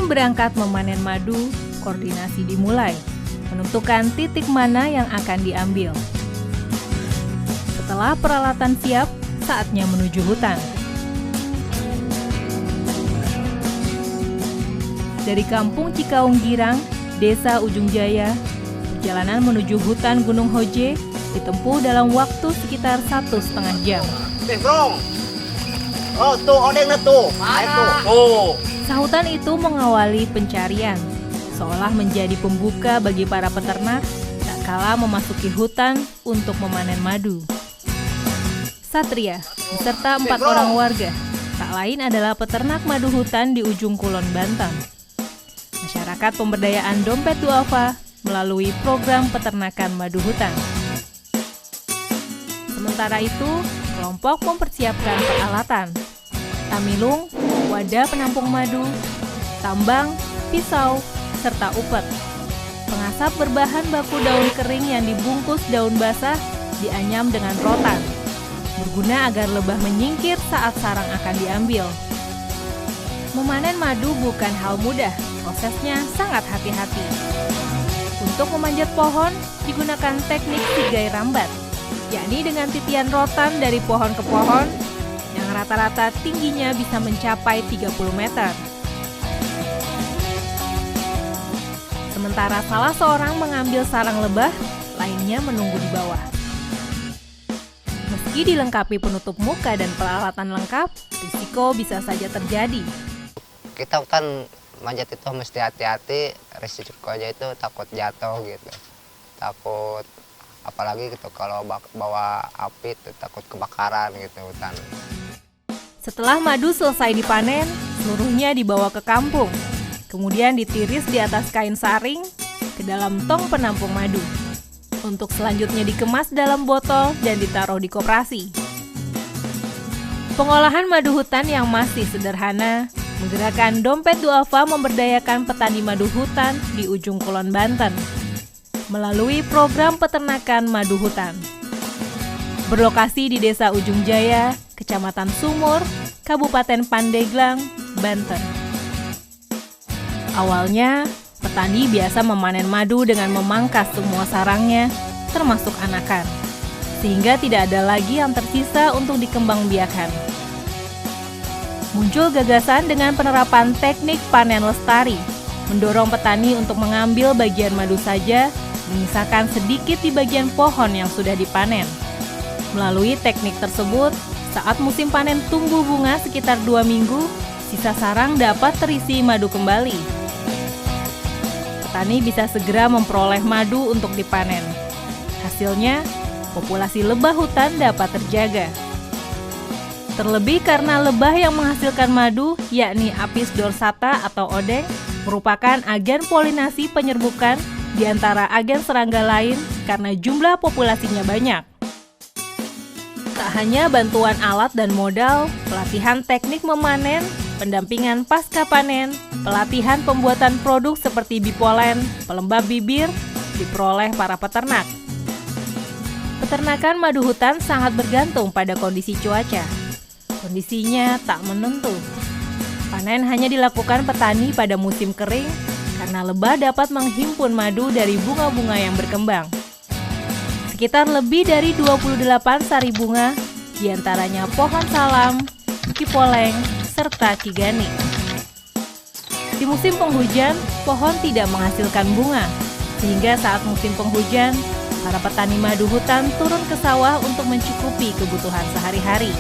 Sebelum berangkat memanen madu, koordinasi dimulai, menentukan titik mana yang akan diambil. Setelah peralatan siap, saatnya menuju hutan. Dari Kampung Cikaung Girang, Desa Ujung Jaya, perjalanan menuju hutan Gunung Hoje ditempuh dalam waktu sekitar 1,5 jam. Oh, tuh odeng tuh. Mana? Tuh. Sahutan itu mengawali pencarian, seolah menjadi pembuka bagi para peternak tak kala memasuki hutan untuk memanen madu. Satria beserta 4 orang warga, tak lain adalah peternak madu hutan di ujung Kulon, Banten. Masyarakat pemberdayaan Dompet Duafa melalui program peternakan madu hutan. Sementara itu, kelompok mempersiapkan peralatan, tamilung, wadah penampung madu, tambang, pisau, serta upet. Pengasap berbahan baku daun kering yang dibungkus daun basah dianyam dengan rotan, berguna agar lebah menyingkir saat sarang akan diambil. Memanen madu bukan hal mudah, prosesnya sangat hati-hati. Untuk memanjat pohon, digunakan teknik tigai rambat, yakni dengan titian rotan dari pohon ke pohon, yang rata-rata tingginya bisa mencapai 30 meter. Sementara salah seorang mengambil sarang lebah, lainnya menunggu di bawah. Meski dilengkapi penutup muka dan peralatan lengkap, risiko bisa saja terjadi. Kita kan manjat itu mesti hati-hati, risikonya itu takut jatuh gitu. Takut apalagi gitu kalau bawa api itu takut kebakaran gitu hutan. Setelah madu selesai dipanen, seluruhnya dibawa ke kampung. Kemudian ditiris di atas kain saring ke dalam tong penampung madu. Untuk selanjutnya dikemas dalam botol dan ditaruh di koperasi. Pengolahan madu hutan yang masih sederhana menggerakkan Dompet Duafa memberdayakan petani madu hutan di ujung Kulon, Banten melalui program peternakan madu hutan. Berlokasi di Desa Ujung Jaya, Kecamatan Sumur, Kabupaten Pandeglang, Banten. Awalnya, petani biasa memanen madu dengan memangkas semua sarangnya, termasuk anakan, sehingga tidak ada lagi yang tersisa untuk dikembangbiakan. Muncul gagasan dengan penerapan teknik panen lestari, mendorong petani untuk mengambil bagian madu saja, menyisakan sedikit di bagian pohon yang sudah dipanen. Melalui teknik tersebut, saat musim panen tumbuh bunga sekitar 2 minggu, sisa sarang dapat terisi madu kembali. Petani bisa segera memperoleh madu untuk dipanen. Hasilnya, populasi lebah hutan dapat terjaga. Terlebih karena lebah yang menghasilkan madu, yakni Apis dorsata atau odeng, merupakan agen polinasi penyerbukan di antara agen serangga lain karena jumlah populasinya banyak. Tak hanya bantuan alat dan modal, pelatihan teknik memanen, pendampingan pasca panen, pelatihan pembuatan produk seperti bipolen, pelembab bibir, diperoleh para peternak. Peternakan madu hutan sangat bergantung pada kondisi cuaca. Kondisinya tak menentu. Panen hanya dilakukan petani pada musim kering karena lebah dapat menghimpun madu dari bunga-bunga yang berkembang. Sekitar lebih dari 28 sari bunga, diantaranya pohon salam, cipoleng, serta kigani. Di musim penghujan, pohon tidak menghasilkan bunga, sehingga saat musim penghujan, para petani madu hutan turun ke sawah untuk mencukupi kebutuhan sehari-hari.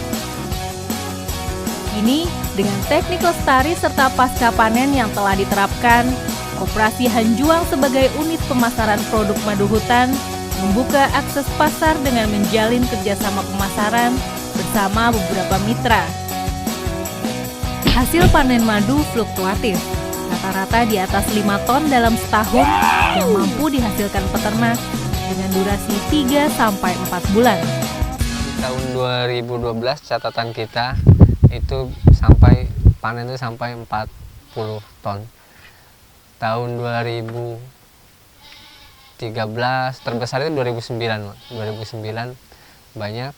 Kini, dengan teknik lestari serta pasca panen yang telah diterapkan, Koperasi Hanjuang sebagai unit pemasaran produk madu hutan membuka akses pasar dengan menjalin kerjasama pemasaran bersama beberapa mitra. Hasil panen madu fluktuatif, rata-rata di atas 5 ton dalam setahun yang mampu dihasilkan peternak dengan durasi 3-4 bulan. Di tahun 2012 catatan kita itu panen itu sampai 40 ton. Tahun 2013 terbesar itu 2009 banyak,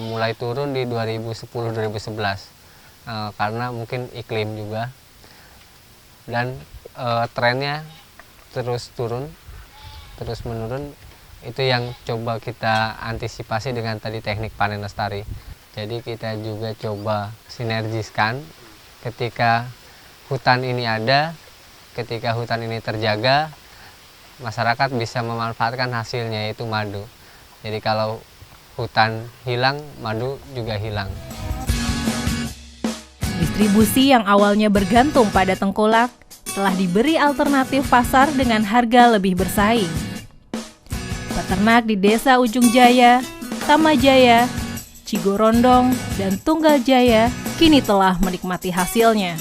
mulai turun di 2010-2011 karena mungkin iklim juga. dan trennya terus menurun. Itu yang coba kita antisipasi dengan tadi teknik panen lestari. Jadi kita juga coba sinergiskan ketika hutan ini ada, ketika hutan ini terjaga, masyarakat bisa memanfaatkan hasilnya, yaitu madu. Jadi kalau hutan hilang, madu juga hilang. Distribusi yang awalnya bergantung pada tengkulak telah diberi alternatif pasar dengan harga lebih bersaing. Peternak di Desa Ujung Jaya, Tamajaya, Cigorondong, dan Tunggal Jaya kini telah menikmati hasilnya.